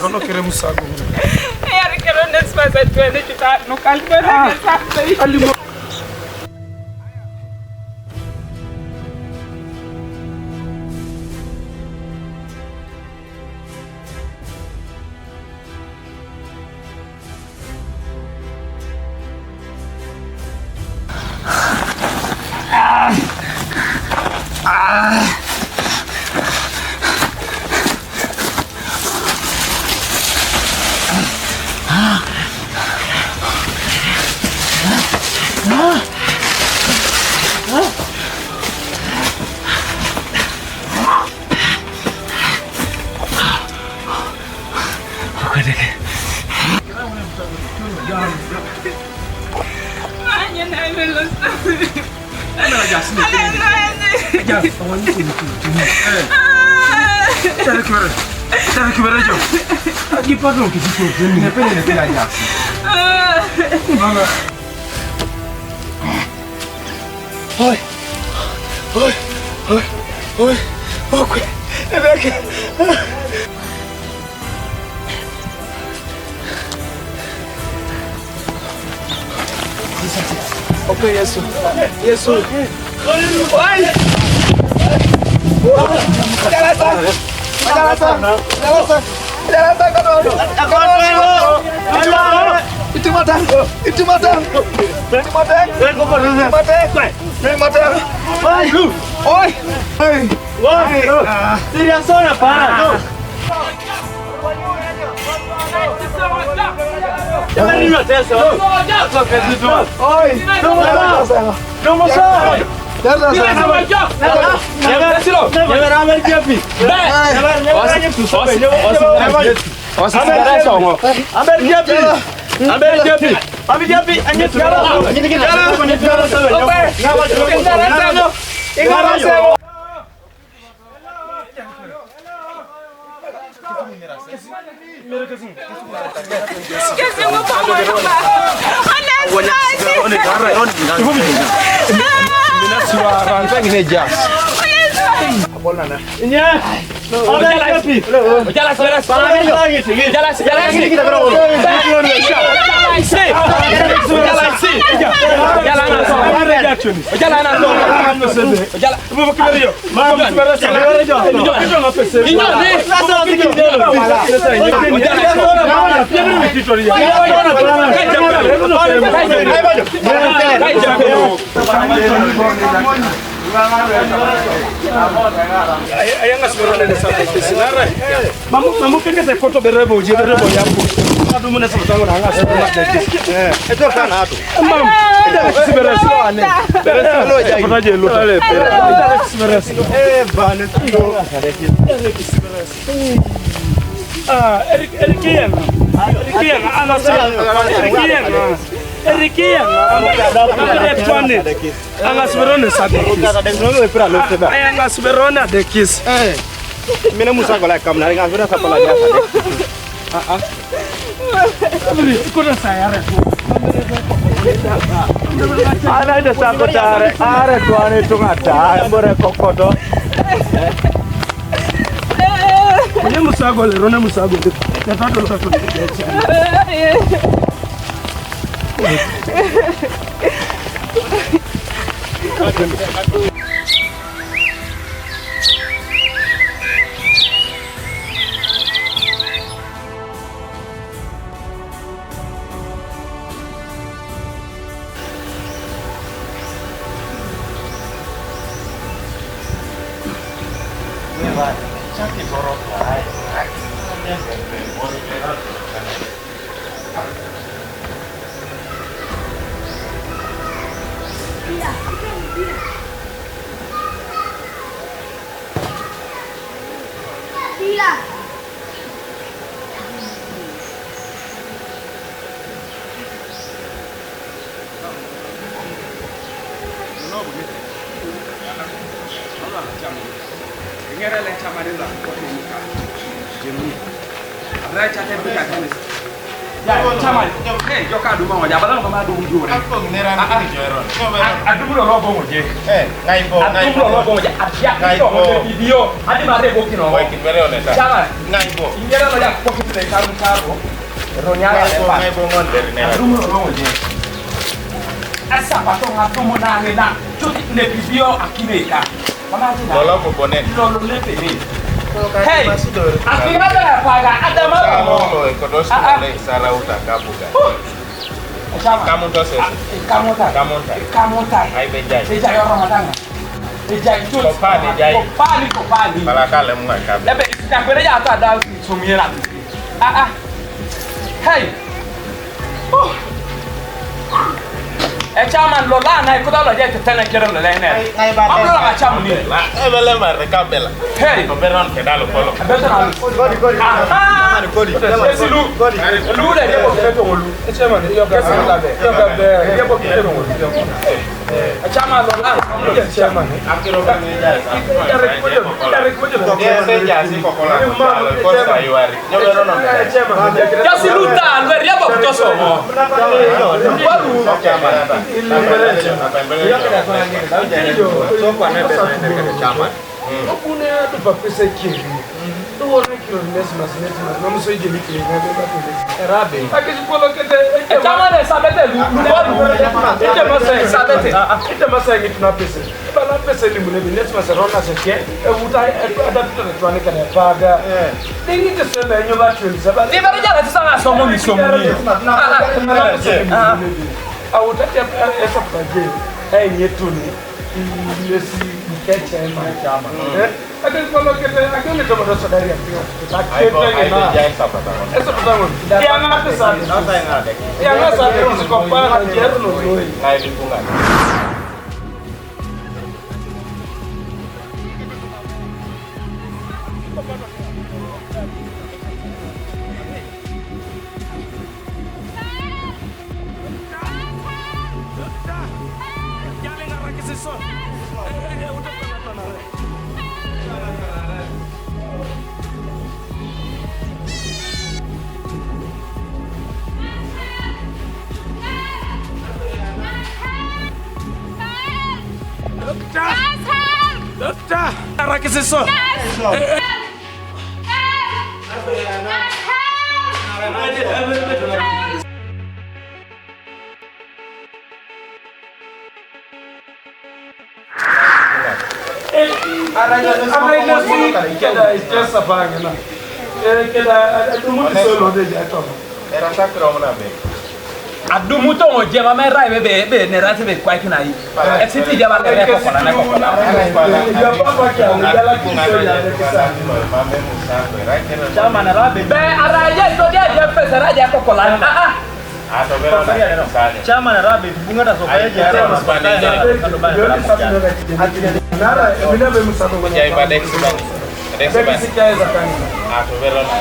Non queremos sago. Yar quero desfazer tudo que tá no caldeirão que sabe. Ali Okay, Yesu. Yesu. Oi! Itu mata. Oi! Seria só na para. Vamos que foto berebo je berebo yambo. Adu muna sabatango na anga sabatango na kisi. Eto kana atu. Mam. Ida kisiberasi lo ane. Berasi lo jai. Foto je lo. Ida kisiberasi. Bane tilo. Ida kisiberasi. Erikian. Erikian. Angasberone sabe. Angasberone de kis. Mina musa gola kamna ngasbera sapala jasa. Abri kuna sayare. Ana ida sakotare. Are tuane tungata. Mbore kokoto. Mina musa gola rona musa gola. Tatato tatato. le kamu karo. Ronyala le pa. Asa pato ngatumu na ngena. Chuti ne bibio akibeka. Lolo ko bonet. Lolo le peni. Hey. Akibada ya paga adama. Lolo ko dosi le sala utakabuga. Kamu to se. Kamu ta. Ai bejai. Bejai orang matanga. Bejai tu. Kopani. Balakale mu akabe. Lebe isitakere ya ta da sumira. Hey. Chairman Lola na ikuda lo je tetene kere lo le ne. Amlo la chairman ni. Ebele mare kabela. Hey. Ko beron ke dalo kolo. Godi. Chairman godi. Lu le je ko keto ngolu. Chairman yo ga la be. Yo ga be. Je ko keto ngolu. Chairman Lola. Chairman. Akiro ga ni ja. Se ja si ko kola. Ko sa yuari. Yo beron no. Ya si luta, lo ria bo to so mo. Chairman. Awutata esa paje nyetuni lesi keche ma chama akan kalau kita akan itu pada saudari esa patamu yang apa sah yang apa sah itu kompara jerno ngai lingkungan Arranque isso. Adumu to mo je ma me rai be ne rati be kwa kina yi e siti je ba le ko kola na ko kola ya papa ke ya la ki so ya de kisa chama na rabe be ara ye to je pe sara je ko kola to vero na chama na rabe bunga da so ka je nara mina be musado ko jai ba dex bani dex bani to vero na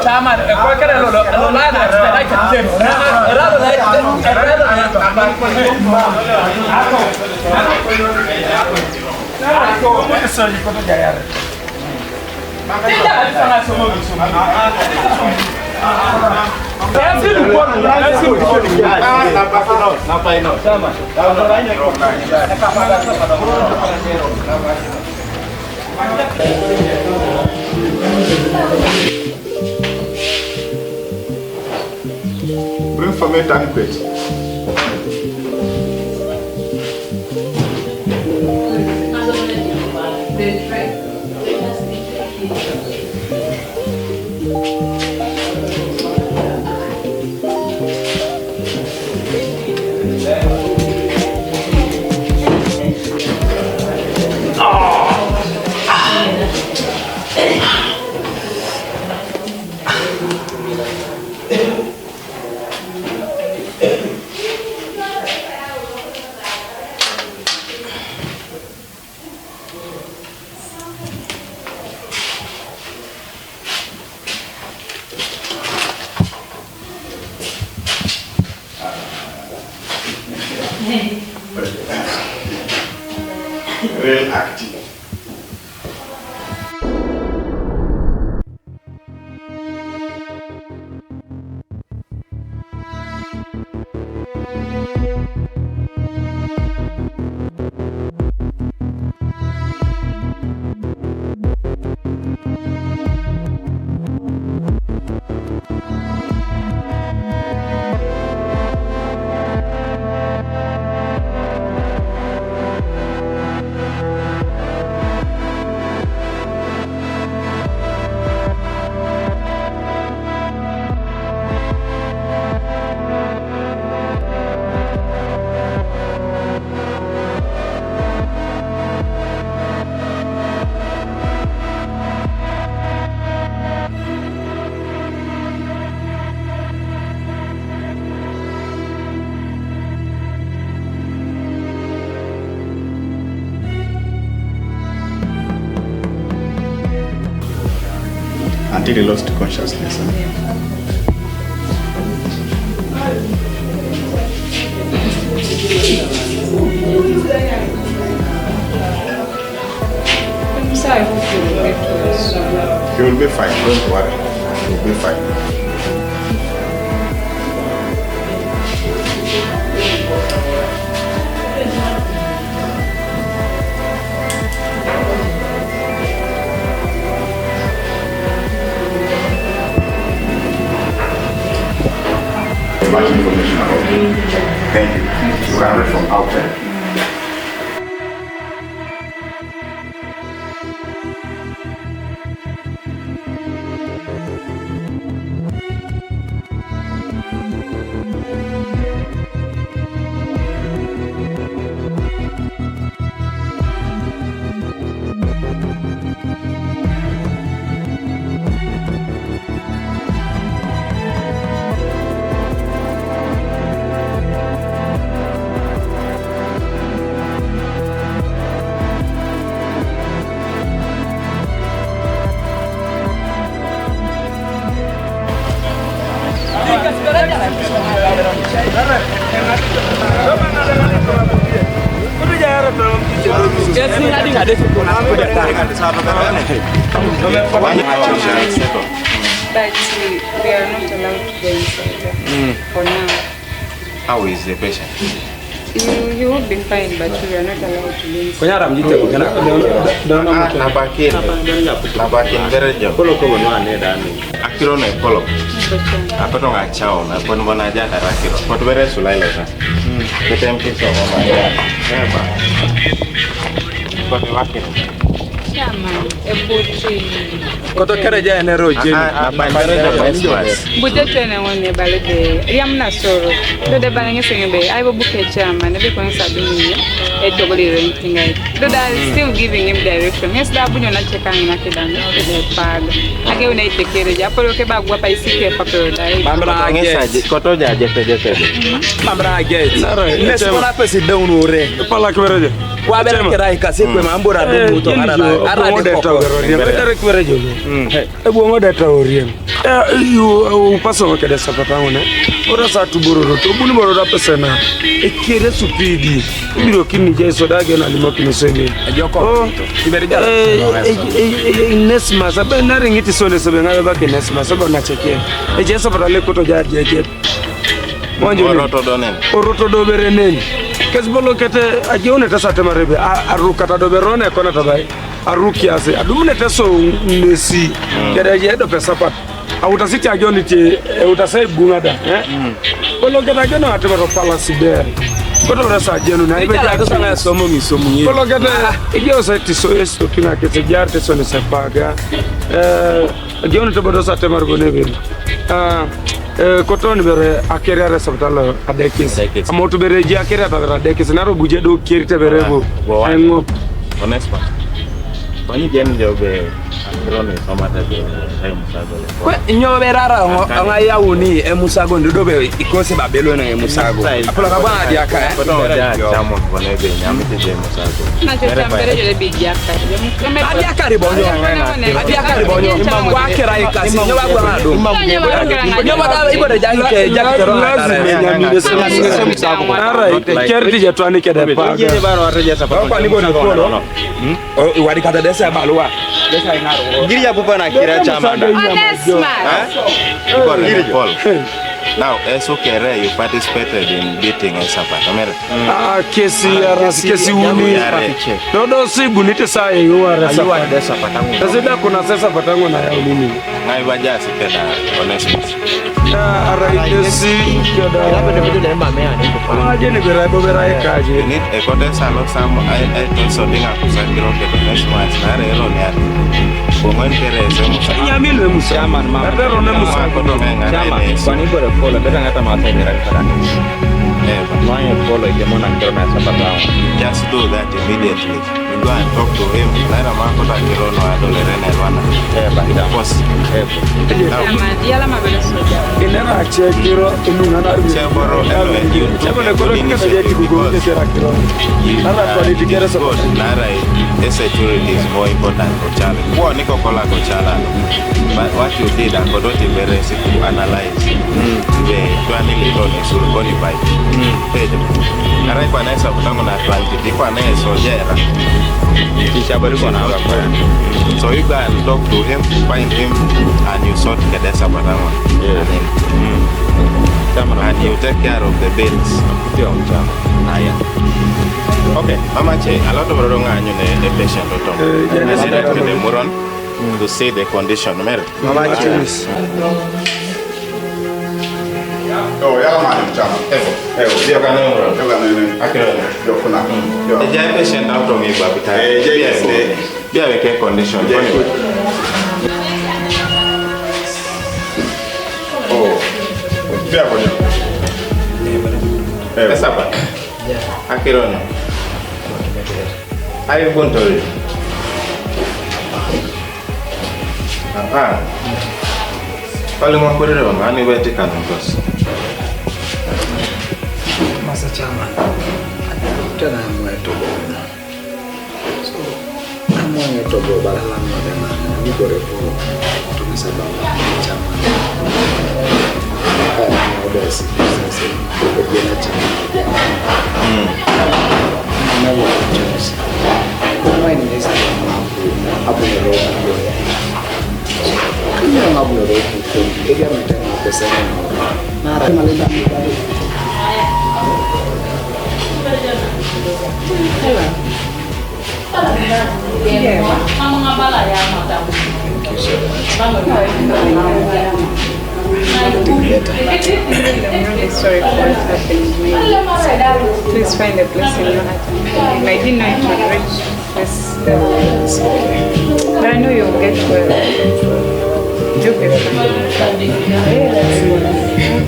Chairman, cualquier lo nada, hay que hacer. Raro de ¿cómo que soy? ¿Cómo que hay? Bring for me tanquet. until he lost consciousness. He will be fine, don't worry. He will be fine. Much information about you. Thank you. You are from outside. But we are not allowed to go inside for now. How is the patient? You will be fine, but we are not allowed to go inside. Nabakin gereja. Akiro na polo. Akoto ngachao na pon bona jata rakiro. Pot bere sulaile ta. Betem kiso mama ya. Eba. Pot wakiro. Chama, ebuti. Koto kereja ene roje. Bute tene wone balede. Yamna soro. Do de balenge sengebe. I will book a chama. Never going to do a double renting. Do that still giving him direction. Yes, that would not check on Nakidan. The bag. Again, I take care of Japolo Kebab, what I see here, Papa. Mambra ngesa koto jete. Mambra get. Let's go up and sit down ore. Pala kwereje. Wa bere kerai kasi kwe mambura do muto ara de ko. Bere kwereje. Ebongo data oriem. You paso ke de sapatango ne. Ora sa tubororo to buni bororo pesena. Ekere supidi. Biro kini je soda ge na limo kini semi. Ajoko. Ibere jara. Nesma sabe na ringiti sone sabe ngabe ba ke nesma sabe na cheke. Je sapata le koto ja je. Monjo roto donen. Roto do berenen. Kesbolo kete ajione tasa temarebe arukata do berone kona tabai. Aruki ase adumune teso nesi. Kede je do pesapat. Autasiti ajione ti utasai bungada, Bolo kete ajione atema to palace there. Koto rasa jenu na ibe ja to na somo misomo ye. Bolo kete ijo sa ti so esto kina kete jarte so ne sepaga. Ajione to bodo sa temar bonebe. Koto ni bere akere resabtalo adekis. Amoto bere ji akere adekis naro buje do kirite bere bo. Engo Honespa. Pani jen jobe akrone somata je musago. Kwe nyobe rara nga yauni musago ndobe ikose babelo na musago. Apola ka bana dia ka Koto ja chamo bonebe nyamite je musago. Na je chambere je bigi akari. Adia kari bonyo. Adia kari bonyo. Wa kera ikasi nyoba bana do. Nyoba da ibo de janke jakero lazima musago. Ara kerti je twani kede pa. Nje baro wareje sapato. Kwa nibo na polo. Wadi kata desa balua. Desa ingaro. Giri ya pupa na kira chamanda. Paul. Now, Esokere, you participated in beating Esapata. Kesi uni. Dodo si bunite saa yu arasapata. Tasida kuna sasa patango na ya unini. Ngai waja sipeda Onesmus. Araidesi aje ni bera kaje. You need a condenser no samo I so dinga kusakiro ke Onesmus na relo ne ati. Bomwen kere semusa. Nyamilwe musa man ma. Pero ne musa ko do menga ne. Kwani bora polo beta ngata mata ni rai pada. Wanya polo ke mona kero na sapata. Just do that immediately. You go and talk to him. Naira mako ta kiro no adole rene wana. By force. Yala mabele soja. Inera chekiro inungana. Cheboro you. Chebole kolo kike je kigugo ke kiro. Nara kwa ditikere so. Nara security is more important for Charlie. Kwa niko kola ko Charlie. but what you did I got not very to analyze the planning on is going by Araipa naisa kutangu na Atlantic iko anayeso jera kisha bado kuna hapa so you go and talk to him find him and you sort Kedesa Batama and you take care of the bills okay mama che a lot of ronga nyune the patient otom I said to the moron to see the condition mama che Oh, ya mani chama. Dia kana moron. Akira. Yo kuna. Yo. The patient out of me babita. Dia weke condition. Oh. Dia bonya. Esa ba. Akira no. Ai bontori. Pale mwakorere banga ani wete kana ngosi. Masa chama tena mwetu so mwetu go balala mwana ni gore polo tumesaba chama obesi sasa kwa chama na watu kwa nini nisa hapo ndio kama ngabu ndio ndio mtema pesa na ra malinda Sorry for what happened. Please find a place in your heart. I didn't know it would reach this level. But I know you'll get well. You'll be fine.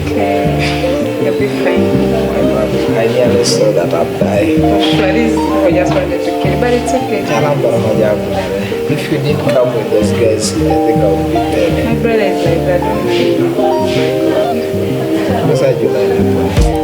Okay. You'll be fine. I nearly saw that I'd die. This I just wanted to kill, but it's okay. If you didn't come with those guys, I think I would be dead. My brother is like that. Besides, you like